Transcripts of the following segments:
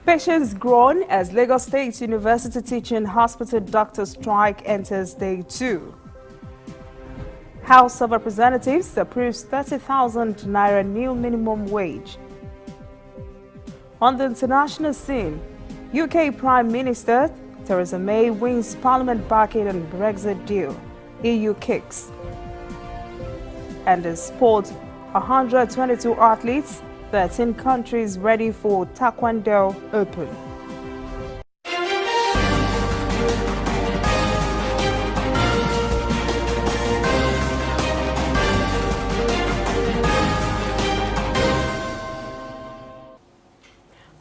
Patients groan as Lagos State University Teaching Hospital doctor strike enters day 2. House of Representatives approves 30,000 naira new minimum wage. On the international scene, UK Prime Minister Theresa May wins Parliament backing on Brexit deal. EU kicks. And in sport, 122 athletes, 13 countries ready for Taekwondo Open.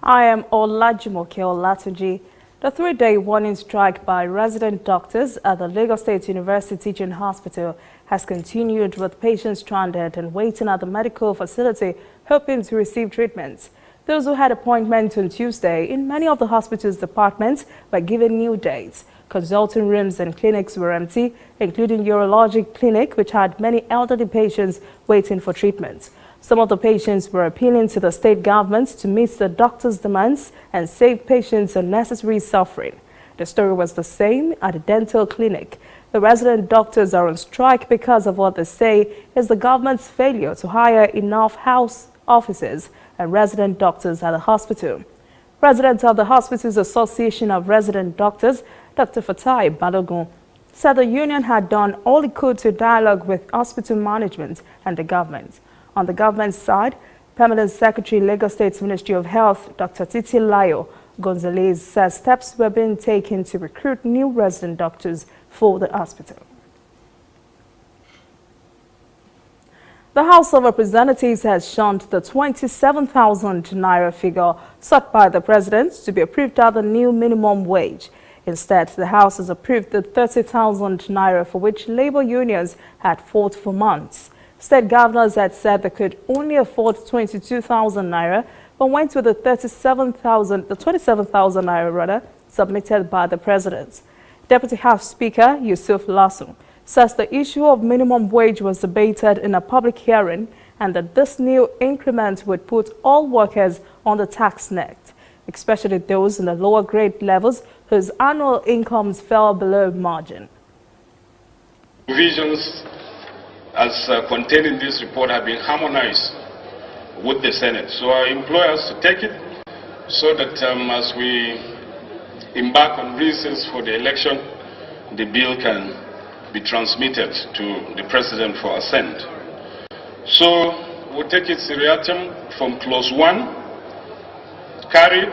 I am Olajumoke Olatunji. The 3-day warning strike by resident doctors at the Lagos State University Teaching Hospital has continued, with patients stranded and waiting at the medical facility hoping to receive treatment. Those who had appointments on Tuesday in many of the hospital's departments were given new dates. Consulting rooms and clinics were empty, including urologic clinic, which had many elderly patients waiting for treatment. Some of the patients were appealing to the state government to meet the doctors' demands and save patients unnecessary suffering. The story was the same at the dental clinic. The resident doctors are on strike because of what they say is the government's failure to hire enough house officers and resident doctors at the hospital. President of the Hospital's Association of Resident Doctors, Dr. Fatai Balogun, said the union had done all it could to dialogue with hospital management and the government. On the government side, Permanent Secretary, Lagos State Ministry of Health, Dr. Titi Layo Gonzalez, says steps were being taken to recruit new resident doctors for the hospital. The House of Representatives has shunned the 27,000 naira figure sought by the president to be approved as the new minimum wage. Instead, the House has approved the 30,000 naira for which labor unions had fought for months. State governors had said they could only afford 22,000 naira, but went with the 27,000 naira rather, submitted by the president. Deputy House Speaker Yusuf Lasso says the issue of minimum wage was debated in a public hearing and that this new increment would put all workers on the tax net, especially those in the lower grade levels whose annual incomes fell below margin. Provisions as contained in this report have been harmonized with the Senate. So I implore us to take it so that as we embark on reasons for the election, the bill can be transmitted to the President for assent. So we'll take it seriatim from clause 1, carried.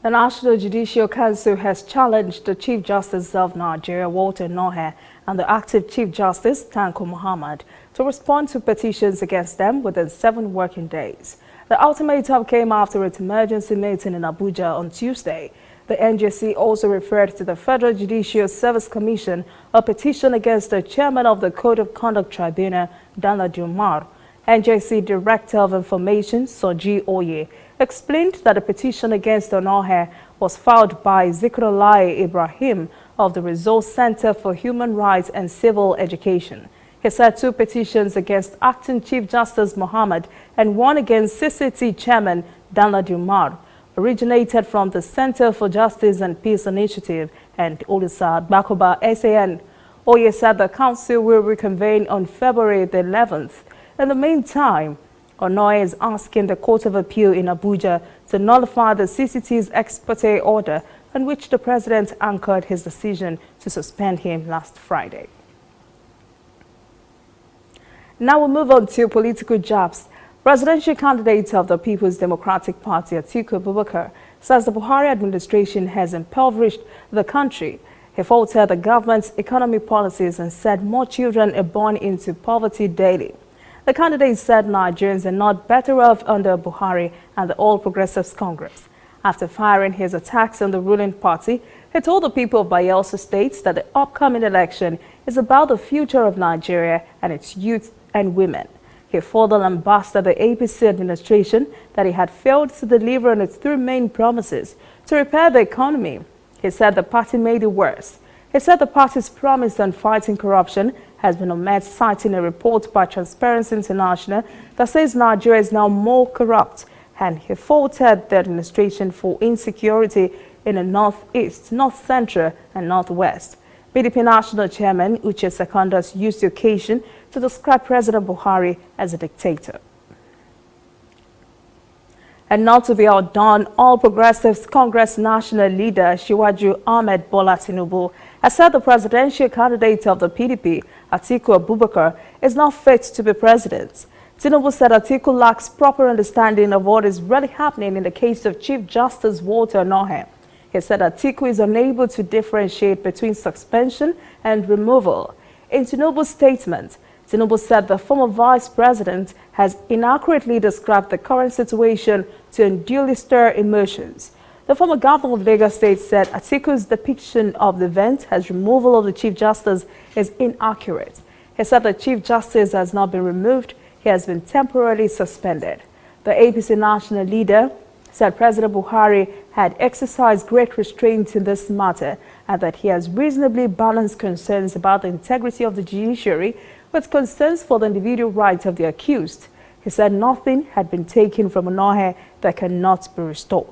The National Judicial Council has challenged the Chief Justice of Nigeria, Walter Nohe, and the active Chief Justice, Tanko Muhammad, to respond to petitions against them within 7 working days. The ultimatum came after its emergency meeting in Abuja on Tuesday. The NJC also referred to the Federal Judicial Service Commission a petition against the chairman of the Code of Conduct Tribunal, Danladi Umar. NJC Director of Information, Soji Oye, explained that the petition against Onohe was filed by Zikrullah Ibrahim of the Resource Center for Human Rights and Civil Education. He said 2 petitions against Acting Chief Justice Muhammad and 1 against CCT Chairman Danladi Umar originated from the Center for Justice and Peace Initiative and Olisa Bakoba SAN. Oye said the council will reconvene on February the 11th. In the meantime, Onoye is asking the Court of Appeal in Abuja to nullify the CCT's ex parte order on which the president anchored his decision to suspend him last Friday. Now we move on to political jobs. Presidential candidate of the People's Democratic Party, Atiku Abubakar, says the Buhari administration has impoverished the country. He faulted the government's economic policies and said more children are born into poverty daily. The candidate said Nigerians are not better off under Buhari and the All Progressives Congress. After firing his attacks on the ruling party, he told the people of Bayelsa State that the upcoming election is about the future of Nigeria and its youth and women. He further lambasted the APC administration that it had failed to deliver on its 3 main promises to repair the economy. He said the party made it worse. He said the party's promise on fighting corruption has been unmet, citing a report by Transparency International that says Nigeria is now more corrupt, and he faulted the administration for insecurity in the northeast, north central and northwest. PDP National Chairman Uche Secondus used the occasion to describe President Buhari as a dictator. And not to be outdone, All Progressives Congress national leader Shiwaju Ahmed Bola Tinubu has said the presidential candidate of the PDP, Atiku Abubakar, is not fit to be president. Tinubu said Atiku lacks proper understanding of what is really happening in the case of Chief Justice Walter Onnoghen. He said Atiku is unable to differentiate between suspension and removal. In Tinubu's statement, Tinubu said the former vice president has inaccurately described the current situation to unduly stir emotions. The former governor of Lagos State said Atiku's depiction of the event as removal of the Chief Justice is inaccurate. He said the Chief Justice has not been removed, he has been temporarily suspended. The APC national leader said President Buhari had exercised great restraint in this matter and that he has reasonably balanced concerns about the integrity of the judiciary with concerns for the individual rights of the accused. He said nothing had been taken from Onnoghen that cannot be restored.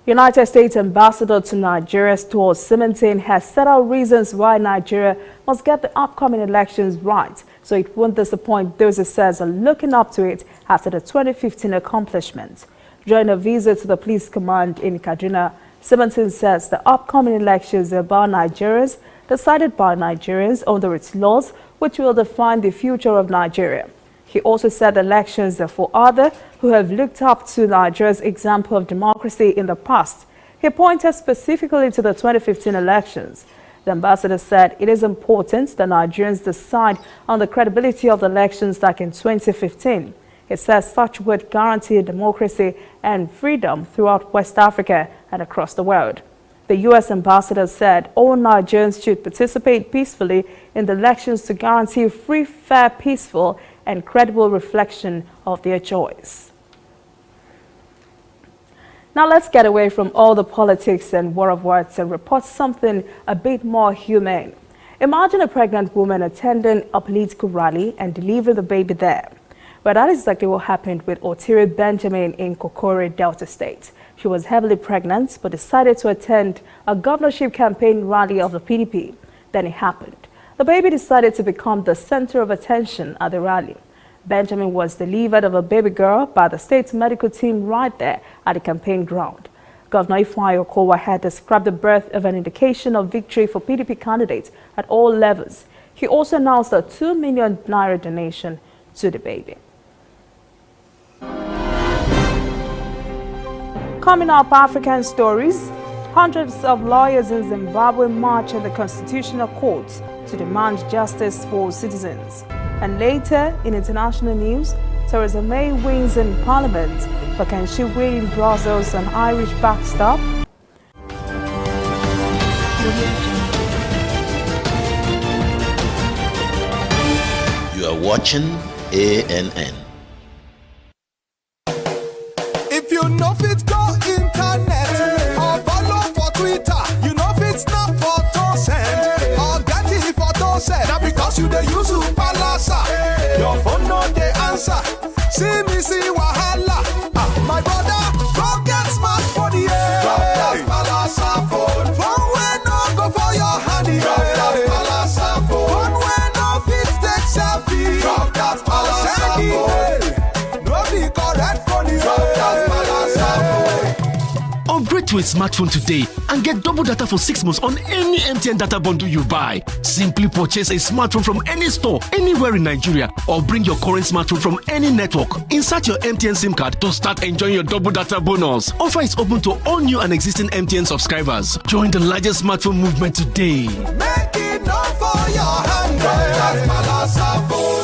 United States Ambassador to Nigeria, Stuart Simonton, has set out reasons why Nigeria must get the upcoming elections right, so it won't disappoint those it says are looking up to it after the 2015 accomplishment. During a visit to the police command in Kaduna, Simonton says the upcoming elections are about Nigerians, decided by Nigerians under its laws, which will define the future of Nigeria. He also said elections are for others who have looked up to Nigeria's example of democracy in the past. He pointed specifically to the 2015 elections. The ambassador said it is important that Nigerians decide on the credibility of the elections like in 2015. He says such would guarantee democracy and freedom throughout West Africa and across the world. The U.S. ambassador said all Nigerians should participate peacefully in the elections to guarantee free, fair, peaceful, and credible reflection of their choice. Now let's get away from all the politics and war of words and report something a bit more humane. Imagine a pregnant woman attending a political rally and delivering the baby there. But that is exactly what happened with Otiri Benjamin in Kokore, Delta State. She was heavily pregnant but decided to attend a governorship campaign rally of the PDP. Then it happened. The baby decided to become the center of attention at the rally. Benjamin was delivered of a baby girl by the state's medical team right there at the campaign ground. Governor Ifeanyi Okowa had described the birth of an indication of victory for PDP candidates at all levels. He also announced a 2 million naira donation to the baby. Coming up, African stories. Hundreds of lawyers in Zimbabwe march at the Constitutional Court to demand justice for citizens. And later, in international news, Theresa May wins in Parliament, but can she win in Brussels an Irish backstop? You are watching ANN. If you know fit go internet or follow for Twitter, you know fit snap photo send or get it photo send. Now because you dey use Palasa, your phone no dey answer. See me see wahala. My brother, go get smartphone, yeah. Drop that Palasa phone. Phone wey no go for your hand, yeah. Drop that Palasa phone. Phone wey no fit take selfie. Drop that Palasa phone. No be correct phone, yeah. Drop that Palasa phone. Upgrade to a smartphone today and get double data for 6 months on any MTN data bundle you buy. Simply purchase a smartphone from any store, anywhere in Nigeria, or bring your current smartphone from any network. Insert your MTN SIM card to start enjoying your double data bonus. Offer is open to all new and existing MTN subscribers. Join the largest smartphone movement today. Make it not for your hand, that's Palasa phone.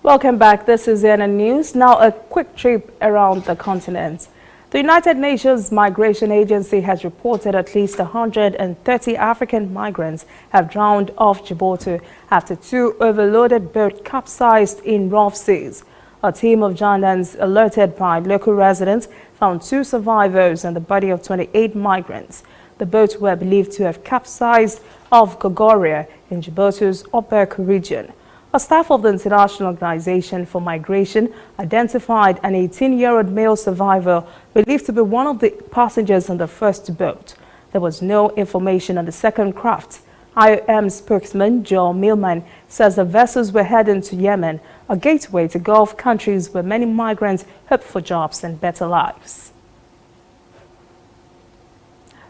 Welcome back. This is ANN News. Now a quick trip around the continent. The United Nations Migration Agency has reported at least 130 African migrants have drowned off Djibouti after 2 overloaded boats capsized in rough seas. A team of gendarmes, alerted by local residents, found 2 survivors and the body of 28 migrants. The boats were believed to have capsized off Gogoria in Djibouti's Opek region. A staff of the International Organization for Migration identified an 18-year-old male survivor believed to be one of the passengers on the first boat. There was no information on the second craft. IOM spokesman Joel Millman says the vessels were heading to Yemen, a gateway to Gulf countries where many migrants hope for jobs and better lives.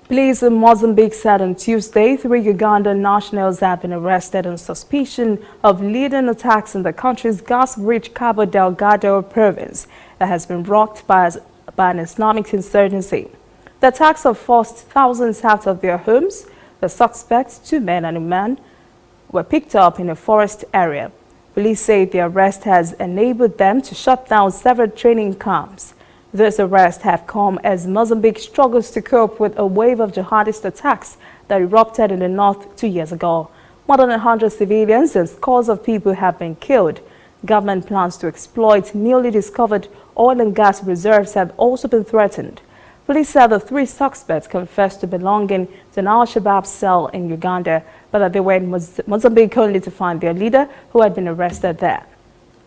Police in Mozambique said on Tuesday 3 Ugandan nationals have been arrested on suspicion of leading attacks in the country's gas-rich Cabo Delgado province that has been rocked by an Islamic insurgency. The attacks have forced thousands out of their homes. The suspects, 2 men and a woman, were picked up in a forest area. Police say the arrest has enabled them to shut down several training camps. These arrests have come as Mozambique struggles to cope with a wave of jihadist attacks that erupted in the north 2 years ago. More than 100 civilians and scores of people have been killed. Government plans to exploit newly discovered oil and gas reserves have also been threatened. Police said the 3 suspects confessed to belonging to an Al-Shabaab cell in Uganda, but that they were in Mozambique only to find their leader, who had been arrested there.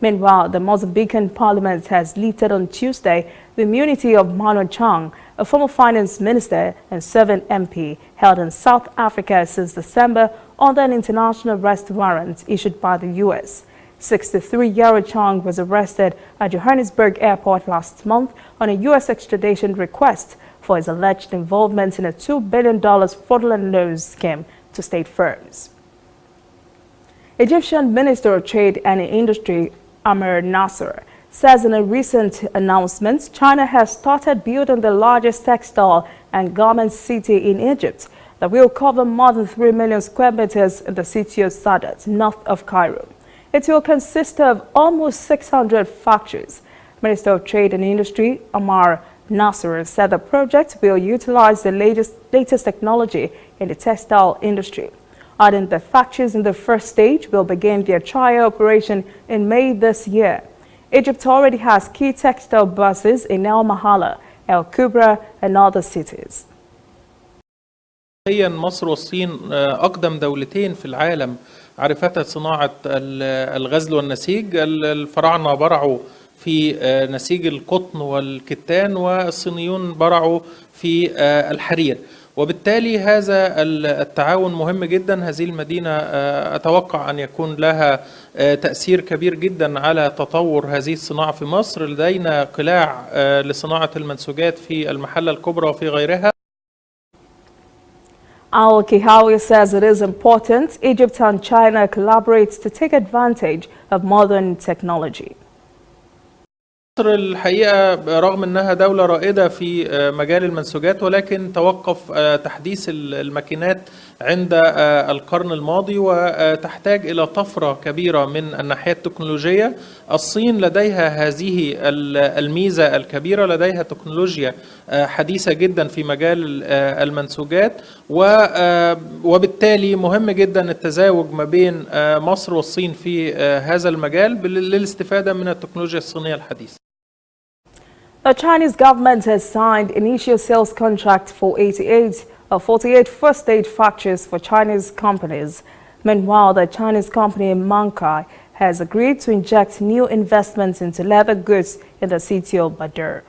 Meanwhile, the Mozambican parliament has lifted on Tuesday the immunity of Mano Chang, a former finance minister and serving MP held in South Africa since December under an international arrest warrant issued by the U.S. 63-year-old Chang was arrested at Johannesburg airport last month on a U.S. extradition request for his alleged involvement in a $2 billion fraudulent loan scheme to state firms. Egyptian Minister of Trade and Industry Amr Nasser says in a recent announcement China has started building the largest textile and garment city in Egypt that will cover more than 3 million square meters in the city of Sadat, north of Cairo. It will consist of almost 600 factories. Minister of Trade and Industry Amr Nasser said the project will utilize the latest technology in the textile industry, adding the factories in the first stage will begin their trial operation in May this year. Egypt already has key textile bases in El Mahala, El Kubra, and other cities. مصر والصين أقدم دولتين في العالم عرفتا صناعة الغزل والنسيج. الفراعنة برعوا في نسيج القطن والكتان، والصينيون برعوا في الحرير، وبالتالي هذا التعاون مهم جدا. هذه المدينة أتوقع أن يكون لها تأثير كبير جدا على تطور هذه الصناعة في مصر. لدينا قلاع لصناعة المنسوجات في المحلة الكبرى وفي غيرها. Al-Kihawi says it is important Egypt and China collaborate to take advantage of modern technology. مصر الحقيقة رغم أنها دولة رائدة في مجال المنسوجات، ولكن توقف تحديث الماكينات عند القرن الماضي، وتحتاج إلى طفرة كبيرة من الناحية التكنولوجية. الصين لديها هذه الميزة الكبيرة، لديها تكنولوجيا حديثة جدا في مجال المنسوجات، وبالتالي مهم جدا التزاوج ما بين مصر والصين في هذا المجال للاستفادة من التكنولوجيا الصينية الحديثة. The Chinese government has signed initial sales contract for 48 first-stage factories for Chinese companies. Meanwhile, the Chinese company Mankai has agreed to inject new investments into leather goods in the city of Badur.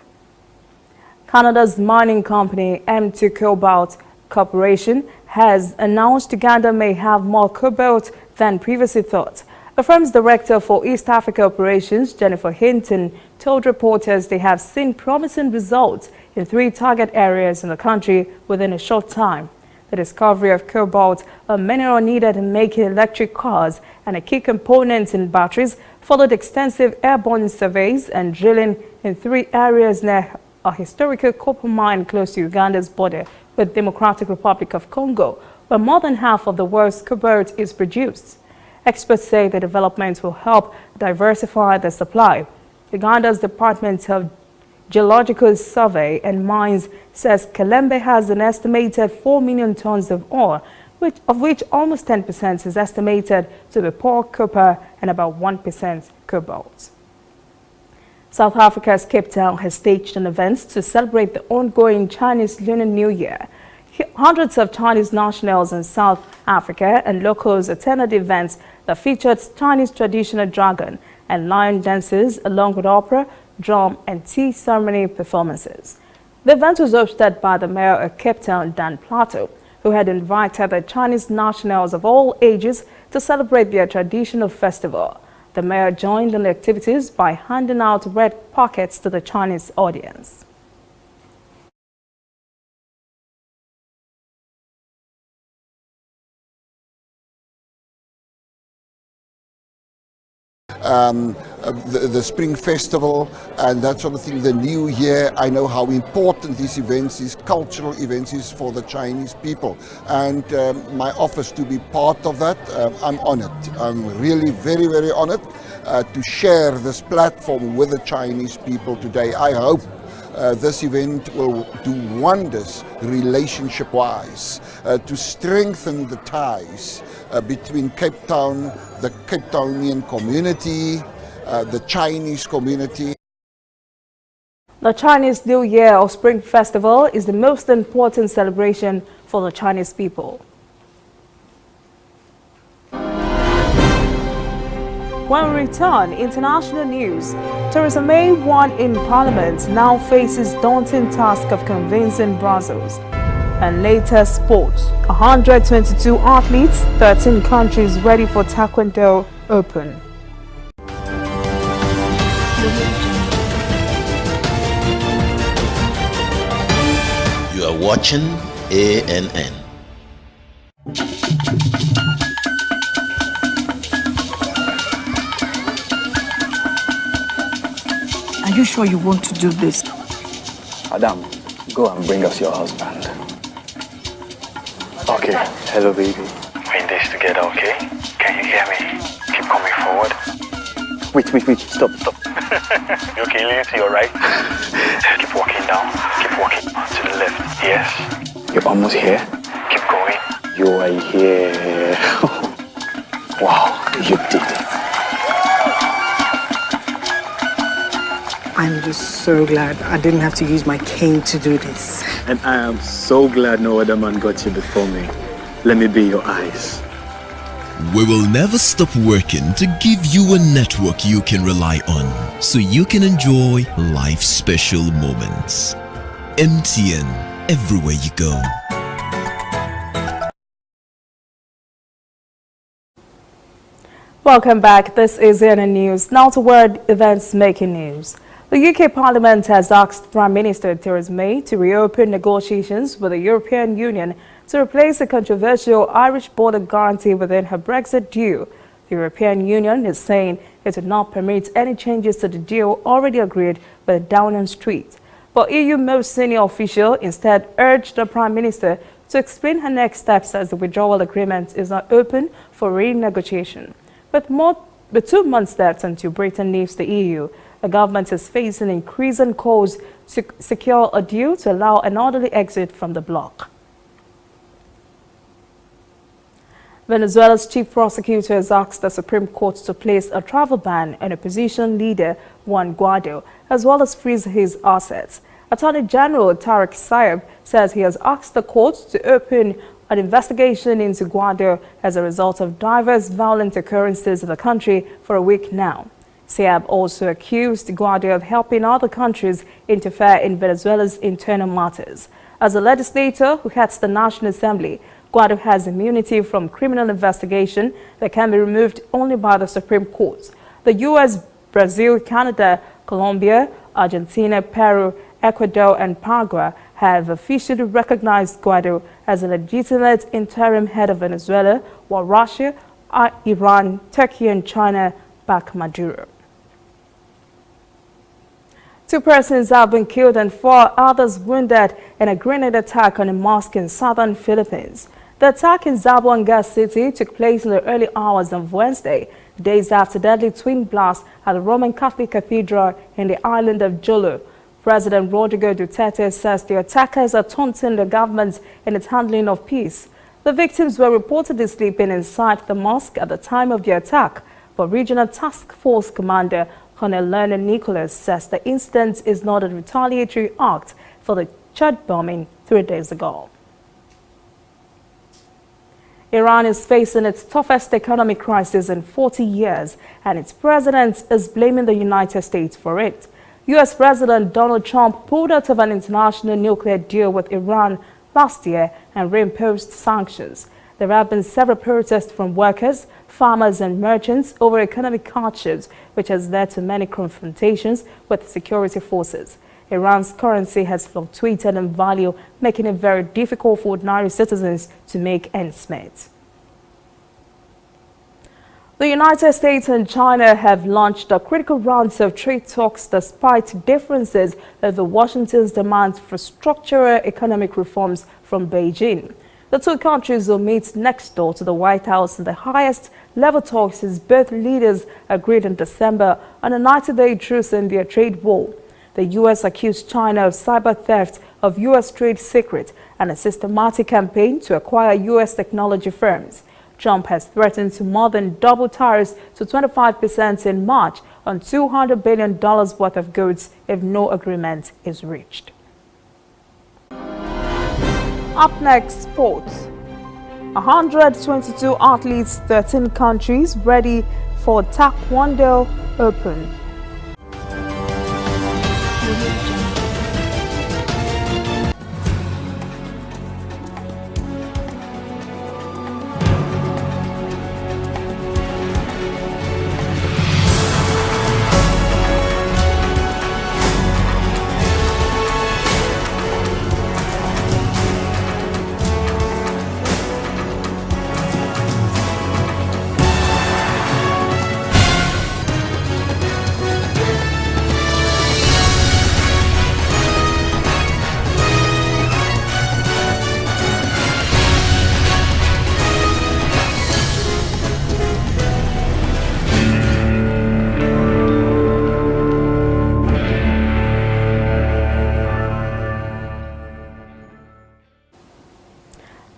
Canada's mining company M2 Cobalt Corporation has announced Uganda may have more cobalt than previously thought. The firm's director for East Africa operations, Jennifer Hinton, told reporters they have seen promising results in 3 target areas in the country within a short time. The discovery of cobalt, a mineral needed in making electric cars and a key component in batteries, followed extensive airborne surveys and drilling in 3 areas near a historical copper mine close to Uganda's border with Democratic Republic of Congo, where more than half of the world's cobalt is produced. Experts say the development will help diversify the supply. Uganda's Department of Geological Survey and Mines says Kalembe has an estimated 4 million tons of ore, of which almost 10% is estimated to be pure copper and about 1% cobalt. South Africa's Cape Town has staged an event to celebrate the ongoing Chinese Lunar New Year. Hundreds of Chinese nationals in South Africa and locals attended events that featured Chinese traditional dragon and lion dances along with opera, drum and tea ceremony performances. The event was hosted by the mayor of Cape Town, Dan Plato, who had invited the Chinese nationals of all ages to celebrate their traditional festival. The mayor joined in the activities by handing out red pockets to the Chinese audience. The Spring Festival and that sort of thing, the New Year. I know how important these events is, cultural events is for the Chinese people. And my office to be part of that, I'm honored. I'm really very, very honored to share this platform with the Chinese people today. I hope this event will do wonders relationship-wise to strengthen the ties between Cape Town, the Cape Townian community, the Chinese community. The Chinese New Year or Spring Festival is the most important celebration for the Chinese people. When we return, international news. Theresa May won in Parliament, now faces daunting task of convincing Brussels. And later, sports. 122 athletes, 13 countries ready for Taekwondo Open. You are watching ANN. Are you sure you want to do this? Adam, go and bring us your husband. Okay, hello baby. We're in this together, okay? Can you hear me? Keep coming forward. Wait, stop. You okay, lean to your right. Keep walking down, keep walking to the left. Yes. You're almost here. Keep going. You are here. Wow, you did it. I'm just so glad I didn't have to use my cane to do this. And I am so glad no other man got you before me. Let me be your eyes. We will never stop working to give you a network you can rely on so you can enjoy life's special moments. MTN, everywhere you go. Welcome back. This is ANN News. Now to world events making news. The UK Parliament has asked Prime Minister Theresa May to reopen negotiations with the European Union to replace the controversial Irish border guarantee within her Brexit deal. The European Union is saying it would not permit any changes to the deal already agreed with Downing Street. But EU most senior official instead urged the Prime Minister to explain her next steps as the withdrawal agreement is not open for renegotiation. With 2 months left until Britain leaves the EU, the government is facing increasing calls to secure a deal to allow an orderly exit from the bloc. Venezuela's chief prosecutor has asked the Supreme Court to place a travel ban on opposition leader Juan Guaido, as well as freeze his assets. Attorney General Tariq Saab says he has asked the court to open an investigation into Guaido as a result of diverse violent occurrences in the country for a week now. Saab also accused Guaido of helping other countries interfere in Venezuela's internal matters. As a legislator who heads the National Assembly, Guaido has immunity from criminal investigation that can be removed only by the Supreme Court. The U.S., Brazil, Canada, Colombia, Argentina, Peru, Ecuador and Paraguay have officially recognized Guaido as a legitimate interim head of Venezuela, while Russia, Iran, Turkey and China back Maduro. 2 persons have been killed and 4 others wounded in a grenade attack on a mosque in southern Philippines. The attack in Zamboanga City took place in the early hours of Wednesday, days after deadly twin blast at the Roman Catholic Cathedral in the island of Jolo. President Rodrigo Duterte says the attackers are taunting the government in its handling of peace. The victims were reportedly sleeping inside the mosque at the time of the attack, but Regional Task Force Commander Colonel Leonard Nicholas says the incident is not a retaliatory act for the church bombing 3 days ago. Iran is facing its toughest economic crisis in 40 years, and its president is blaming the United States for it. U.S. President Donald Trump pulled out of an international nuclear deal with Iran last year and reimposed sanctions. There have been several protests from workers, farmers and merchants over economic hardships, which has led to many confrontations with security forces. Iran's currency has fluctuated in value, making it very difficult for ordinary citizens to make ends meet. The United States and China have launched a critical round of trade talks despite differences over Washington's demands for structural economic reforms from Beijing. The two countries will meet next door to the White House in the highest level talks as both leaders agreed in December on a 90-day truce in their trade war. The U.S. accused China of cyber theft of U.S. trade secrets and a systematic campaign to acquire U.S. technology firms. Trump has threatened to more than double tariffs to 25% in March on $200 billion worth of goods if no agreement is reached. Up next, sports. 122 athletes, 13 countries ready for Taekwondo Open.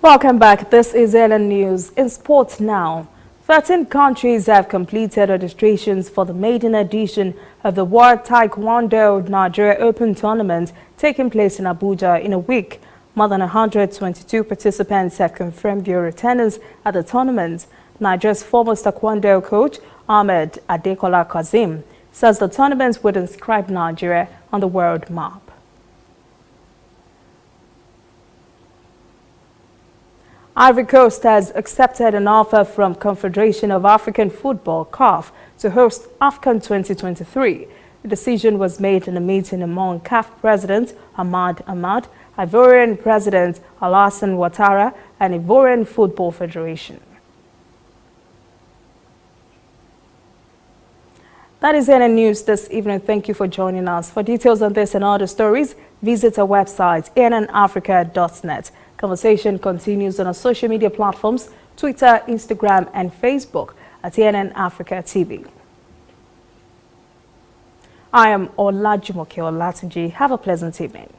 Welcome back. This is LN News. In sports now, 13 countries have completed registrations for the maiden edition of the World Taekwondo Nigeria Open Tournament taking place in Abuja in a week. More than 122 participants have confirmed their attendance at the tournament. Nigeria's former Taekwondo coach, Ahmed Adekola Kazim, says the tournament would inscribe Nigeria on the world map. Ivory Coast has accepted an offer from Confederation of African Football, CAF, to host AFCON 2023. The decision was made in a meeting among CAF President Ahmad Ahmad, Ivorian President Alassane Ouattara, and Ivorian Football Federation. That is NN News this evening. Thank you for joining us. For details on this and other stories, visit our website, nnafrica.net. Conversation continues on our social media platforms, Twitter, Instagram, and Facebook at CNN Africa TV. I am Olajumoke Olatunji. Have a pleasant evening.